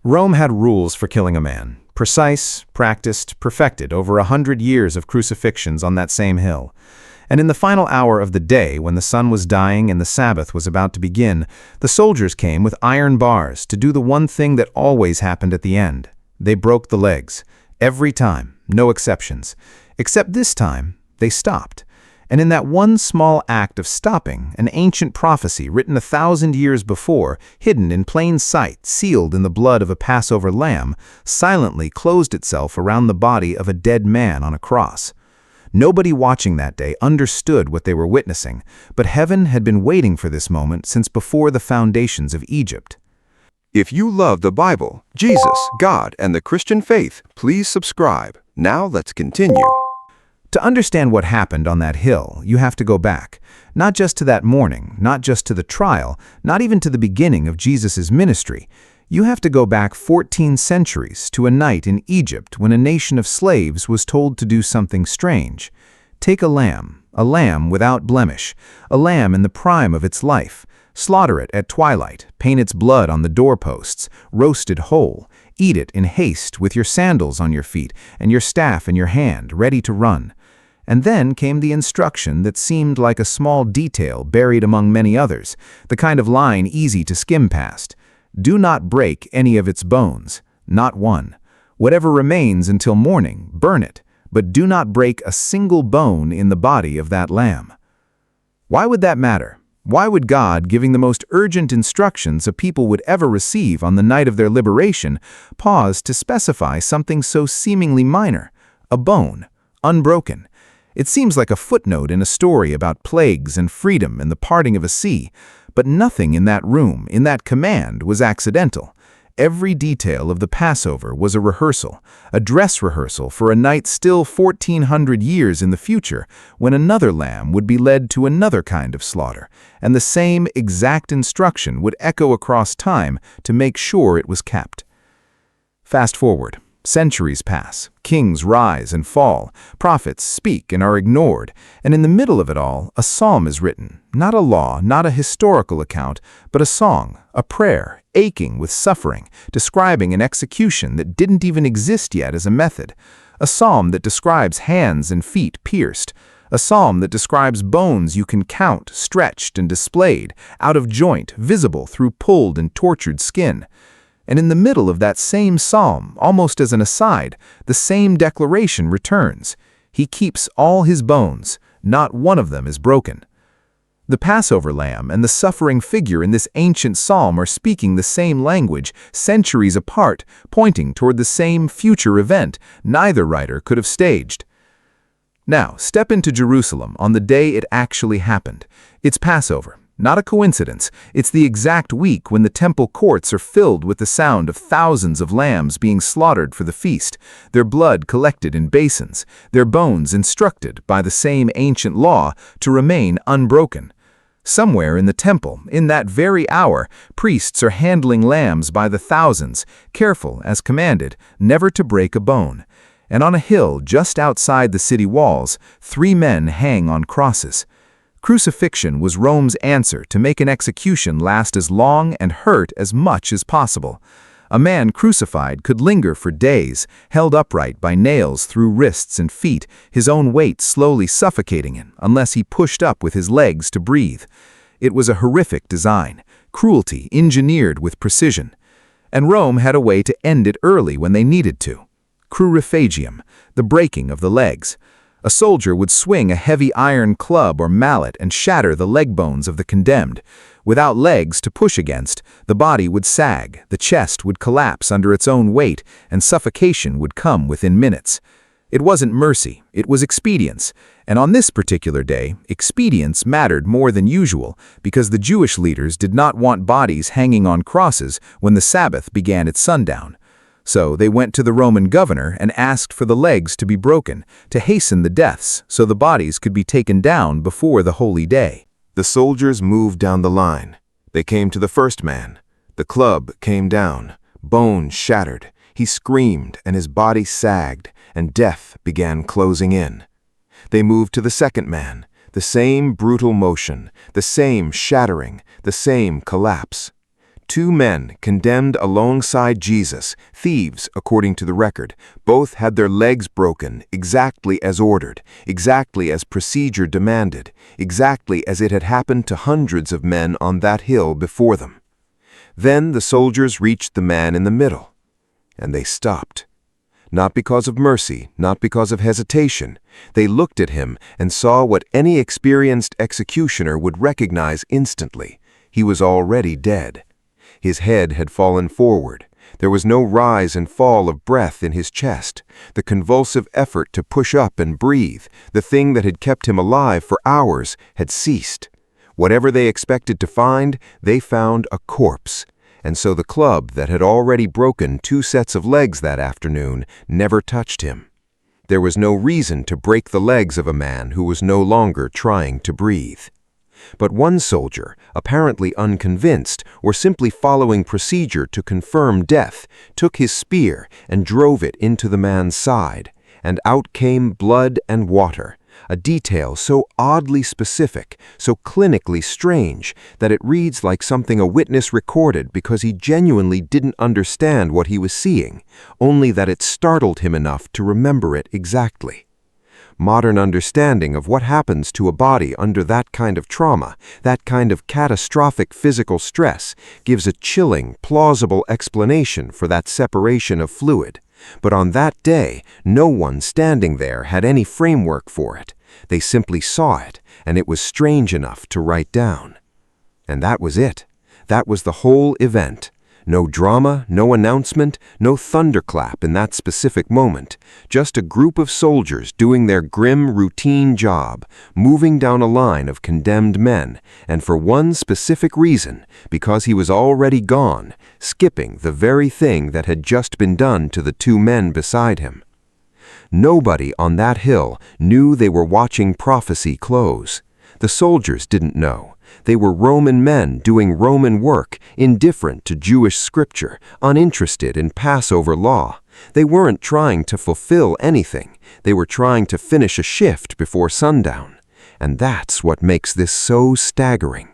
Rome had rules for killing a man, precise, practiced, perfected over 100 years of crucifixions on that same hill. And in the final hour of the day, when the sun was dying and the Sabbath was about to begin, the soldiers came with iron bars to do the one thing that always happened at the end. They broke the legs. Every time, no exceptions. Except this time, they stopped. And in that one small act of stopping, an ancient prophecy written 1,000 years before, hidden in plain sight, sealed in the blood of a Passover lamb, silently closed itself around the body of a dead man on a cross. Nobody watching that day understood what they were witnessing, but heaven had been waiting for this moment since before the foundations of Egypt. If you love the Bible, Jesus, God, and the Christian faith, please subscribe. Now let's continue. To understand what happened on that hill, you have to go back, not just to that morning, not just to the trial, not even to the beginning of Jesus' ministry. You have to go back 14 centuries to a night in Egypt when a nation of slaves was told to do something strange. Take a lamb without blemish, a lamb in the prime of its life. Slaughter it at twilight, paint its blood on the doorposts, roast it whole, eat it in haste with your sandals on your feet and your staff in your hand, ready to run. And then came the instruction that seemed like a small detail buried among many others, the kind of line easy to skim past. Do not break any of its bones, not one. Whatever remains until morning, burn it, but do not break a single bone in the body of that lamb. Why would that matter? Why would God, giving the most urgent instructions a people would ever receive on the night of their liberation, pause to specify something so seemingly minor? A bone, unbroken. It seems like a footnote in a story about plagues and freedom and the parting of a sea, but nothing in that room, in that command, was accidental. Every detail of the Passover was a rehearsal, a dress rehearsal for a night still 1,400 years in the future, when another lamb would be led to another kind of slaughter, and the same exact instruction would echo across time to make sure it was kept. Fast forward. Centuries pass, kings rise and fall, prophets speak and are ignored, and in the middle of it all, a psalm is written, not a law, not a historical account, but a song, a prayer, aching with suffering, describing an execution that didn't even exist yet as a method, a psalm that describes hands and feet pierced, a psalm that describes bones you can count, stretched and displayed, out of joint, visible through pulled and tortured skin. And in the middle of that same psalm, almost as an aside, the same declaration returns. He keeps all his bones, not one of them is broken. The Passover lamb and the suffering figure in this ancient psalm are speaking the same language, centuries apart, pointing toward the same future event neither writer could have staged. Now, step into Jerusalem on the day it actually happened. It's Passover. Not a coincidence, it's the exact week when the temple courts are filled with the sound of thousands of lambs being slaughtered for the feast, their blood collected in basins, their bones instructed by the same ancient law to remain unbroken. Somewhere in the temple, in that very hour, priests are handling lambs by the thousands, careful, as commanded, never to break a bone. And on a hill just outside the city walls, 3 men hang on crosses. Crucifixion was Rome's answer to make an execution last as long and hurt as much as possible. A man crucified could linger for days, held upright by nails through wrists and feet, his own weight slowly suffocating him unless he pushed up with his legs to breathe. It was a horrific design, cruelty engineered with precision. And Rome had a way to end it early when they needed to. Crucifixion, the breaking of the legs. A soldier would swing a heavy iron club or mallet and shatter the leg bones of the condemned. Without legs to push against, the body would sag, the chest would collapse under its own weight, and suffocation would come within minutes. It wasn't mercy, it was expedience, and on this particular day, expedience mattered more than usual because the Jewish leaders did not want bodies hanging on crosses when the Sabbath began at sundown. So they went to the Roman governor and asked for the legs to be broken, to hasten the deaths so the bodies could be taken down before the holy day. The soldiers moved down the line. They came to the first man. The club came down, bones shattered. He screamed and his body sagged, and death began closing in. They moved to the second man. The same brutal motion, the same shattering, the same collapse. 2 men condemned alongside Jesus, thieves according to the record, both had their legs broken exactly as ordered, exactly as procedure demanded, exactly as it had happened to hundreds of men on that hill before them. Then the soldiers reached the man in the middle, and they stopped. Not because of mercy, not because of hesitation. They looked at him and saw what any experienced executioner would recognize instantly. He was already dead. His head had fallen forward. There was no rise and fall of breath in his chest. The convulsive effort to push up and breathe, the thing that had kept him alive for hours, had ceased. Whatever they expected to find, they found a corpse. And so the club that had already broken 2 sets of legs that afternoon never touched him. There was no reason to break the legs of a man who was no longer trying to breathe. But one soldier, apparently unconvinced or simply following procedure to confirm death, took his spear and drove it into the man's side, and out came blood and water, a detail so oddly specific, so clinically strange, that it reads like something a witness recorded because he genuinely didn't understand what he was seeing, only that it startled him enough to remember it exactly. Modern understanding of what happens to a body under that kind of trauma, that kind of catastrophic physical stress, gives a chilling, plausible explanation for that separation of fluid. But on that day, no one standing there had any framework for it. They simply saw it, and it was strange enough to write down. And that was it. That was the whole event. No drama, no announcement, no thunderclap in that specific moment. Just a group of soldiers doing their grim, routine job, moving down a line of condemned men, and for one specific reason, because he was already gone, skipping the very thing that had just been done to the 2 men beside him. Nobody on that hill knew they were watching prophecy close. The soldiers didn't know. They were Roman men doing Roman work, indifferent to Jewish scripture, uninterested in Passover law. They weren't trying to fulfill anything. They were trying to finish a shift before sundown. And that's what makes this so staggering.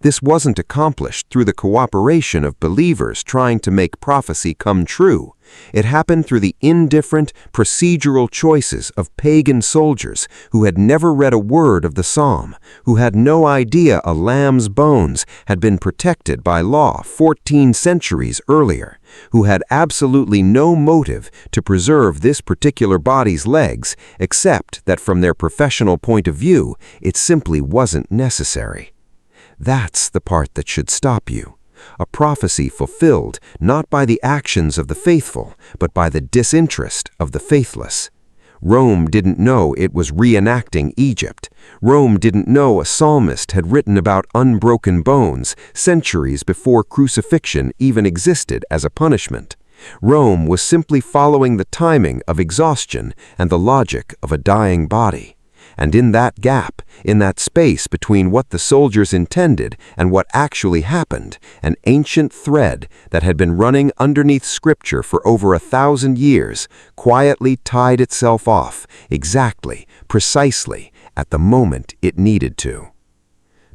This wasn't accomplished through the cooperation of believers trying to make prophecy come true. It happened through the indifferent, procedural choices of pagan soldiers who had never read a word of the psalm, who had no idea a lamb's bones had been protected by law 14 centuries earlier, who had absolutely no motive to preserve this particular body's legs, except that from their professional point of view, it simply wasn't necessary. That's the part that should stop you. A prophecy fulfilled not by the actions of the faithful, but by the disinterest of the faithless. Rome didn't know it was reenacting Egypt. Rome didn't know a psalmist had written about unbroken bones centuries before crucifixion even existed as a punishment. Rome was simply following the timing of exhaustion and the logic of a dying body. And in that gap, in that space between what the soldiers intended and what actually happened, an ancient thread that had been running underneath Scripture for over 1,000 years quietly tied itself off, exactly, precisely, at the moment it needed to.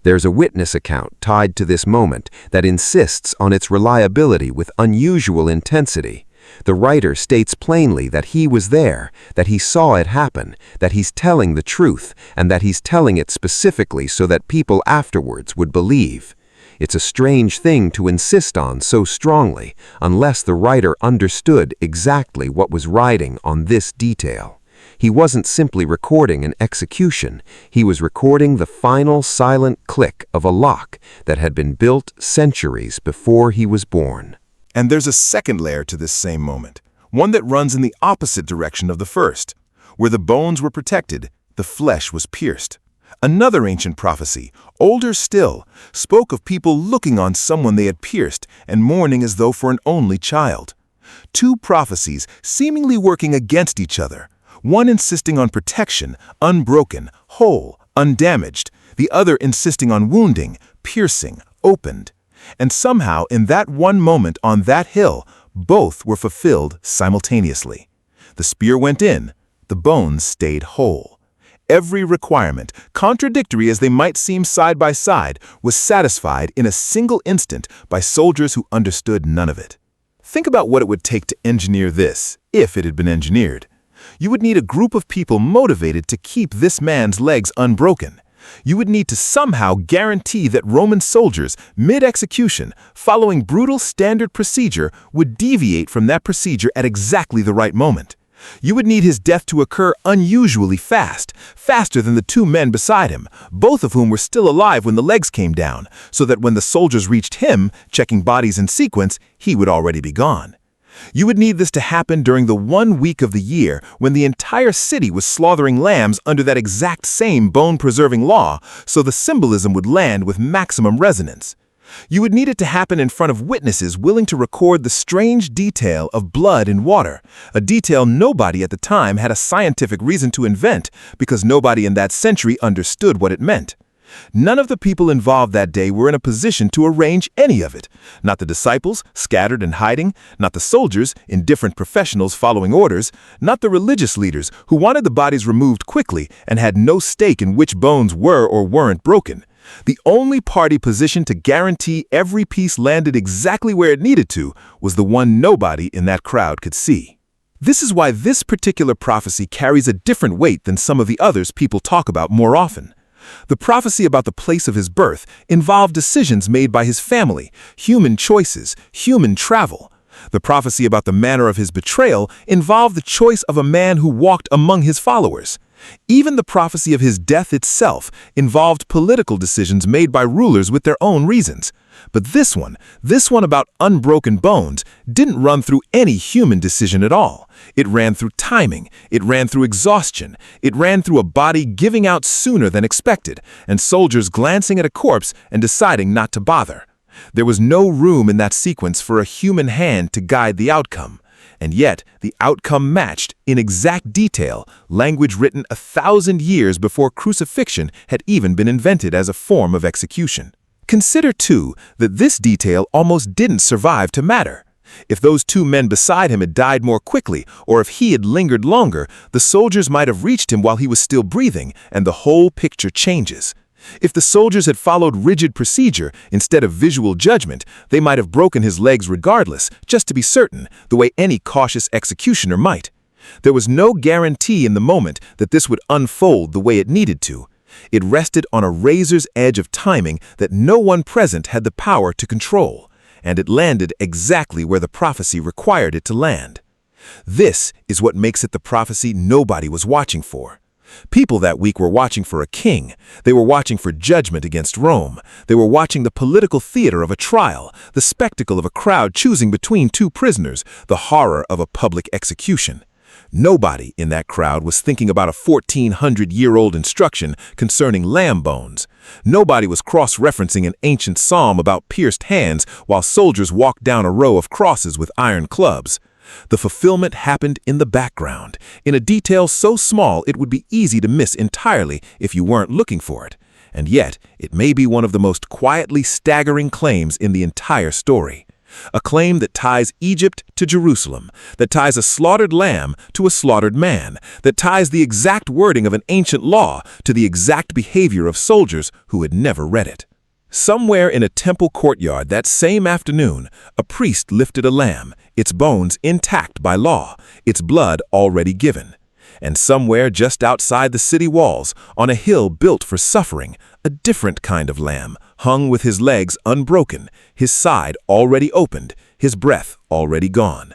There's a witness account tied to this moment that insists on its reliability with unusual intensity. The writer states plainly that he was there, that he saw it happen, that he's telling the truth, and that he's telling it specifically so that people afterwards would believe. It's a strange thing to insist on so strongly, unless the writer understood exactly what was riding on this detail. He wasn't simply recording an execution, he was recording the final silent click of a lock that had been built centuries before he was born. And there's a second layer to this same moment, one that runs in the opposite direction of the first. Where the bones were protected, the flesh was pierced. Another ancient prophecy, older still, spoke of people looking on someone they had pierced and mourning as though for an only child. 2 prophecies seemingly working against each other, one insisting on protection, unbroken, whole, undamaged, the other insisting on wounding, piercing, opened. And somehow, in that one moment on that hill, both were fulfilled simultaneously. The spear went in, the bones stayed whole. Every requirement, contradictory as they might seem side by side, was satisfied in a single instant by soldiers who understood none of it. Think about what it would take to engineer this, if it had been engineered. You would need a group of people motivated to keep this man's legs unbroken. You would need to somehow guarantee that Roman soldiers, mid-execution, following brutal standard procedure, would deviate from that procedure at exactly the right moment. You would need his death to occur unusually fast, faster than the two men beside him, both of whom were still alive when the legs came down, so that when the soldiers reached him, checking bodies in sequence, he would already be gone. You would need this to happen during the 1 week of the year when the entire city was slaughtering lambs under that exact same bone-preserving law, so the symbolism would land with maximum resonance. You would need it to happen in front of witnesses willing to record the strange detail of blood in water, a detail nobody at the time had a scientific reason to invent because nobody in that century understood what it meant. None of the people involved that day were in a position to arrange any of it. Not the disciples, scattered and hiding, not the soldiers, indifferent professionals following orders, not the religious leaders who wanted the bodies removed quickly and had no stake in which bones were or weren't broken. The only party positioned to guarantee every piece landed exactly where it needed to was the one nobody in that crowd could see. This is why this particular prophecy carries a different weight than some of the others people talk about more often. The prophecy about the place of his birth involved decisions made by his family, human choices, human travel. The prophecy about the manner of his betrayal involved the choice of a man who walked among his followers. Even the prophecy of his death itself involved political decisions made by rulers with their own reasons. But this one about unbroken bones, didn't run through any human decision at all. It ran through timing, it ran through exhaustion, it ran through a body giving out sooner than expected, and soldiers glancing at a corpse and deciding not to bother. There was no room in that sequence for a human hand to guide the outcome. And yet, the outcome matched, in exact detail, language written 1,000 years before crucifixion had even been invented as a form of execution. Consider, too, that this detail almost didn't survive to matter. If those two men beside him had died more quickly, or if he had lingered longer, the soldiers might have reached him while he was still breathing, and the whole picture changes. If the soldiers had followed rigid procedure instead of visual judgment, they might have broken his legs regardless, just to be certain, the way any cautious executioner might. There was no guarantee in the moment that this would unfold the way it needed to. It rested on a razor's edge of timing that no one present had the power to control, and it landed exactly where the prophecy required it to land. This is what makes it the prophecy nobody was watching for. People that week were watching for a king. They were watching for judgment against Rome. They were watching the political theater of a trial, the spectacle of a crowd choosing between two prisoners, the horror of a public execution. Nobody in that crowd was thinking about a 1,400-year-old instruction concerning lamb bones. Nobody was cross-referencing an ancient psalm about pierced hands while soldiers walked down a row of crosses with iron clubs. The fulfillment happened in the background, in a detail so small it would be easy to miss entirely if you weren't looking for it. And yet, it may be one of the most quietly staggering claims in the entire story. A claim that ties Egypt to Jerusalem, that ties a slaughtered lamb to a slaughtered man, that ties the exact wording of an ancient law to the exact behavior of soldiers who had never read it. Somewhere in a temple courtyard that same afternoon, a priest lifted a lamb, its bones intact by law, its blood already given. And somewhere just outside the city walls, on a hill built for suffering, a different kind of lamb hung with his legs unbroken, his side already opened, his breath already gone.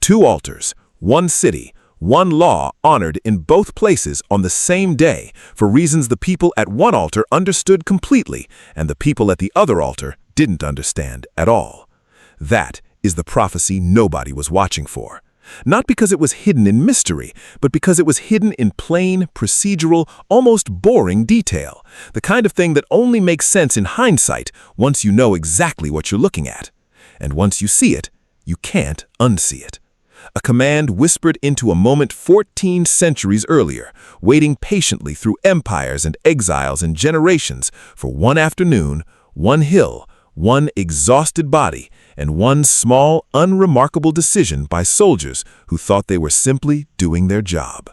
Two altars, one city, one law honored in both places on the same day for reasons the people at one altar understood completely and the people at the other altar didn't understand at all. That is the prophecy nobody was watching for. Not because it was hidden in mystery, but because it was hidden in plain, procedural, almost boring detail. The kind of thing that only makes sense in hindsight once you know exactly what you're looking at. And once you see it, you can't unsee it. A command whispered into a moment 14 centuries earlier, waiting patiently through empires and exiles and generations for one afternoon, one hill, one exhausted body, and one small, unremarkable decision by soldiers who thought they were simply doing their job.